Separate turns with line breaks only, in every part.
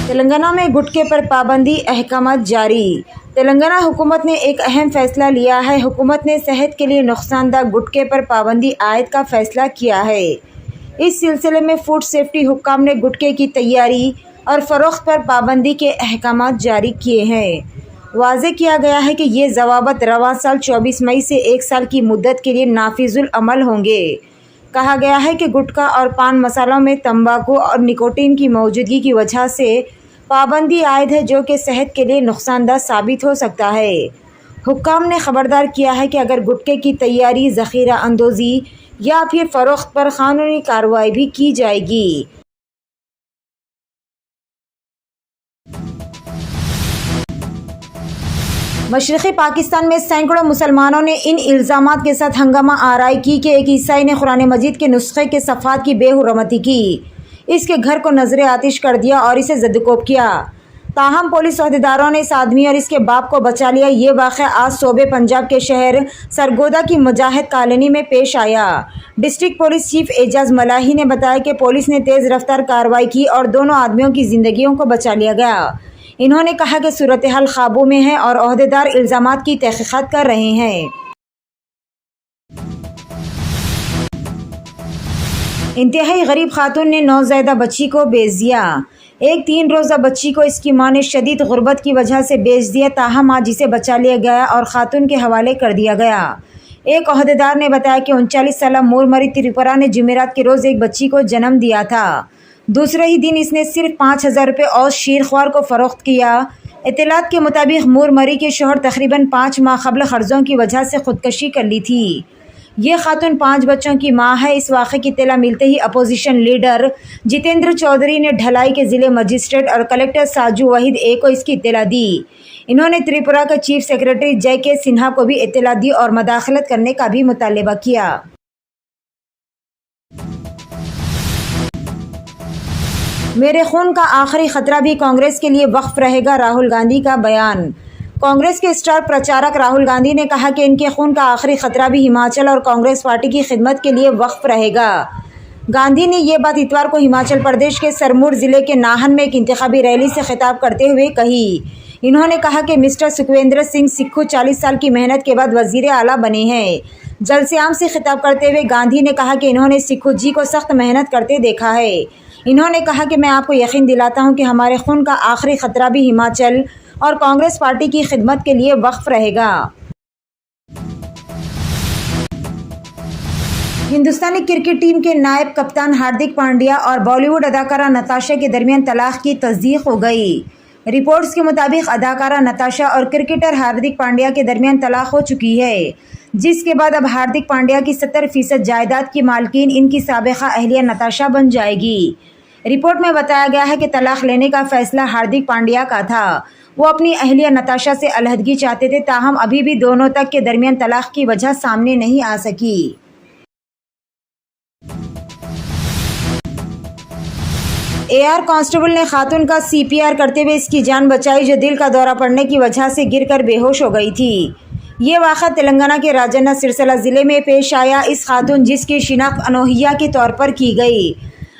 تلنگانہ میں گٹکے پر پابندی احکامات جاری۔ تلنگانہ حکومت نے ایک اہم فیصلہ لیا ہے۔ حکومت نے صحت کے لیے نقصان دہ گٹکے پر پابندی عائد کا فیصلہ کیا ہے۔ اس سلسلے میں فوڈ سیفٹی حکام نے گٹکے کی تیاری اور فروخت پر پابندی کے احکامات جاری کیے ہیں۔ واضح کیا گیا ہے کہ یہ ضوابط رواں سال 24 مئی سے 1 سال کی مدت کے لیے نافذ العمل ہوں گے۔ کہا گیا ہے کہ گٹکا اور پان مسالوں میں تمباکو اور نکوٹین کی موجودگی کی وجہ سے پابندی عائد ہے، جو کہ صحت کے لیے نقصان دہ ثابت ہو سکتا ہے۔ حکام نے خبردار کیا ہے کہ اگر گٹکے کی تیاری، ذخیرہ اندوزی یا پھر فروخت پر قانونی کارروائی بھی کی جائے گی۔ مشرقی پاکستان میں سینکڑوں مسلمانوں نے ان الزامات کے ساتھ ہنگامہ آرائی کی کہ ایک عیسائی نے قرآن مجید کے نسخے کے صفحات کی بے حرمتی کی، اس کے گھر کو نذر آتش کر دیا اور اسے زدوکوب کیا۔ تاہم پولیس عہدیداروں نے اس آدمی اور اس کے باپ کو بچا لیا۔ یہ واقعہ آج صوبے پنجاب کے شہر سرگودا کی مجاہد کالونی میں پیش آیا۔ ڈسٹرکٹ پولیس چیف اعجاز ملاحی نے بتایا کہ پولیس نے تیز رفتار کارروائی کی اور دونوں آدمیوں کی زندگیوں کو بچا لیا گیا۔ انہوں نے کہا کہ صورتحال قابو میں ہے اور عہدیدار الزامات کی تحقیقات کر رہے ہیں۔ انتہائی غریب خاتون نے نوزائیدہ بچی کو بیچ دیا۔ ایک 3 روزہ بچی کو اس کی ماں نے شدید غربت کی وجہ سے بیچ دیا، تاہم آج اسے بچا لیا گیا اور خاتون کے حوالے کر دیا گیا۔ ایک عہدیدار نے بتایا کہ 39 سالہ مورمری تریپورہ نے جمعرات کے روز ایک بچی کو جنم دیا تھا۔ دوسرے ہی دن اس نے صرف 5,000 روپے اور شیرخوار کو فروخت کیا۔ اطلاعات کے مطابق مورمری کے شوہر تقریباً 5 ماہ قبل قرضوں کی وجہ سے خودکشی کر لی تھی۔ یہ خاتون 5 بچوں کی ماں ہے۔ اس واقعے کی اطلاع ملتے ہی اپوزیشن لیڈر جتیندر چودھری نے ڈھلائی کے ضلع مجسٹریٹ اور کلکٹر ساجو وحید اے کو اس کی اطلاع دی۔ انہوں نے تریپورہ کے چیف سیکرٹری جے کے سنہا کو بھی اطلاع دی اور مداخلت کرنے کا بھی مطالبہ کیا۔ میرے خون کا آخری خطرہ بھی کانگریس کے لیے وقف رہے گا، راہل گاندھی کا بیان۔ کانگریس کے اسٹار پرچارک راہل گاندھی نے کہا کہ ان کے خون کا آخری خطرہ بھی ہماچل اور کانگریس پارٹی کی خدمت کے لیے وقف رہے گا۔ گاندھی نے یہ بات اتوار کو ہماچل پردیش کے سرمور ضلع کے ناہن میں ایک انتخابی ریلی سے خطاب کرتے ہوئے کہی۔ انہوں نے کہا کہ مسٹر سکھویندر سنگھ سکھو 40 سال کی محنت کے بعد وزیر اعلیٰ بنے ہیں۔ جلسے عام سے خطاب کرتے ہوئے گاندھی نے کہا کہ انہوں نے سکھو جی کو سخت محنت کرتے دیکھا ہے۔ انہوں نے کہا کہ میں آپ کو یقین دلاتا ہوں کہ ہمارے خون کا آخری خطرہ بھی ہماچل اور کانگریس پارٹی کی خدمت کے لیے وقف رہے گا۔ ہندوستانی کرکٹ ٹیم کے نائب کپتان ہاردک پانڈیا اور بالی ووڈ اداکارہ نتاشا کے درمیان طلاق کی تصدیق ہو گئی۔ رپورٹس کے مطابق اداکارہ نتاشا اور کرکٹر ہاردک پانڈیا کے درمیان طلاق ہو چکی ہے، جس کے بعد اب ہاردک پانڈیا کی 70% جائیداد کی مالکین ان کی سابقہ اہلیہ نتاشا بن جائے گی۔ رپورٹ میں بتایا گیا ہے کہ طلاق لینے کا فیصلہ ہاردک پانڈیا کا تھا۔ وہ اپنی اہلیہ نتاشا سے علیحدگی چاہتے تھے، تاہم ابھی بھی دونوں تک کے درمیان طلاق کی وجہ سامنے نہیں آ سکی۔ AR کانسٹیبل نے خاتون کا CPR کرتے ہوئے اس کی جان بچائی، جو دل کا دورہ پڑنے کی وجہ سے گر کر بے ہوش ہو گئی تھی۔ یہ واقعہ تلنگانہ کے راجنہ سرسلہ ضلع میں پیش آیا۔ اس خاتون، جس کی شناخت انوہیا کے طور پر کی گئی،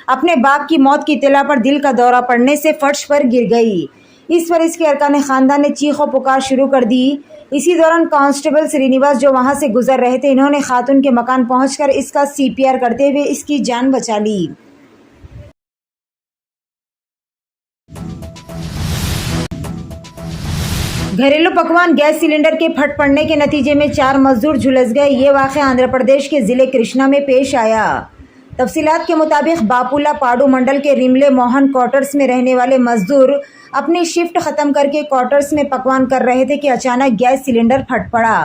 اپنے باپ کی موت کی اطلاع پر دل کا دورہ پڑنے سے فرش پر گر گئی۔ اس پر اس کے ارکان خاندان نے چیخ و پکار شروع کر دی۔ اسی دوران کانسٹیبل سرینیواس جو وہاں سے گزر رہے تھے، انہوں نے خاتون کے مکان پہنچ کر اس کا CPR کرتے ہوئے اس کی جان بچا لی۔ گھریلو پکوان گیس سلنڈر کے پھٹ پڑنے کے نتیجے میں 4 مزدور جھلس گئے۔ یہ واقعہ آندھرا پردیش کے ضلع کرشنا میں پیش آیا۔ تفصیلات کے مطابق باپولا پاڈو منڈل کے ریملے موہن کوارٹرز میں رہنے والے مزدور اپنی شفٹ ختم کر کے کوارٹرز میں پکوان کر رہے تھے کہ اچانک گیس سلنڈر پھٹ پڑا۔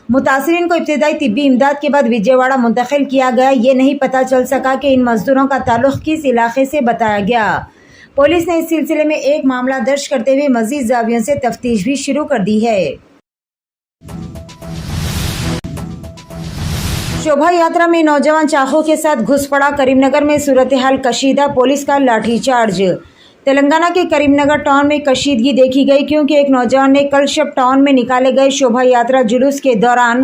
متاثرین کو ابتدائی طبی امداد کے بعد وجے واڑہ منتقل کیا گیا۔ یہ نہیں پتہ چل سکا کہ ان مزدوروں کا تعلق کس علاقے سے بتایا گیا۔ پولیس نے اس سلسلے میں ایک معاملہ درج کرتے ہوئے مزید زاویوں سے تفتیش بھی شروع کر دی ہے۔ شوبھا یاترا میں نوجوان چاقو کے ساتھ گھس پڑا۔ کریم نگر میں صورتحال کشیدہ، پولیس کا لاٹھی چارج۔ تلنگانہ کے کریم نگر ٹاؤن میں کشیدگی دیکھی گئی، کیونکہ ایک نوجوان نے کل شب ٹاؤن میں نکالے گئے شوبھا یاترا جلوس کے دوران